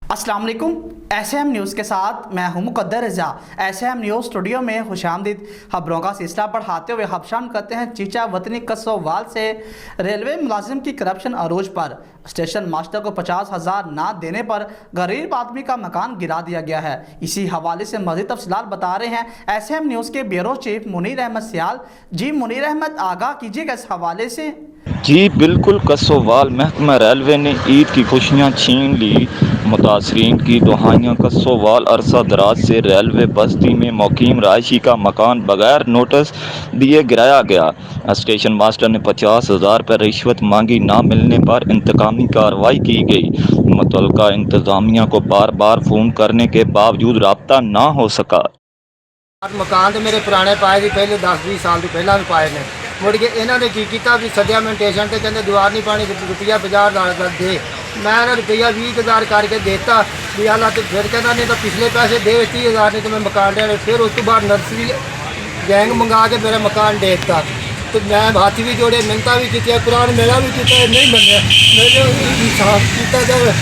अस्सलाम वालेकुम। SM news के साथ मैं हूं मुकद्दर रज़ा। एसएम न्यूज़ स्टूडियो में खुशामदीद। खबरों का सिलसिला बढ़ाते हुए खबशान करते हैं चीचा वतनी कसोवाल से। रेलवे मुलाजिम की करप्शन अरूज पर। स्टेशन मास्टर को 50,000 ना देने पर गरीब आदमी का मकान गिरा दिया गया है। इसी हवाले से मज़ीद तफसीलात बता रहे हैं एसएम न्यूज़ के ब्यूरो चीफ मुनीर अहमद सियाल। जी मुनीर अहमद, आगाह कीजिएगा इस हवाले से। जी बिल्कुल, कसोवाल महकमा रेलवे ने ईद की खुशियां छीन ली। मुतासरीन की दुहाइयां। कसोवाल अरसा दराज से रेलवे बस्ती में मुकीम रहायशी का मकान बगैर नोटिस दिए गिराया गया। स्टेशन मास्टर ने 50,000 पर रिश्वत मांगी। ना मिलने पर इंतकामी कार्रवाई की गई। मुतल्लिका इंतजामिया को बार बार फ़ोन करने के बावजूद राब्ता ना हो सका। मकान तो मेरे पुराने पाए थे पहले 10-20 साल तो पहला भी पाए ने। मुड़ के इन्होंने की किया भी सद्या मैं स्टेशन से कहते दीवार नहीं पानी रुपया 50,000 दे। मैं रुपया 20,000 करके देता भी आला तो फिर कहना नहीं तो पिछले पैसे दे 30,000 नहीं तो मैं मकान लेना। फिर उस तो बाद नर्सरी गैंग मंगा के मेरा मकान दे दिता। तो मैं हाथ भी जोड़े मिन्नतां भी की कुरान मेला भी किया नहीं बनया। मेरे इंसाफ किया जाए।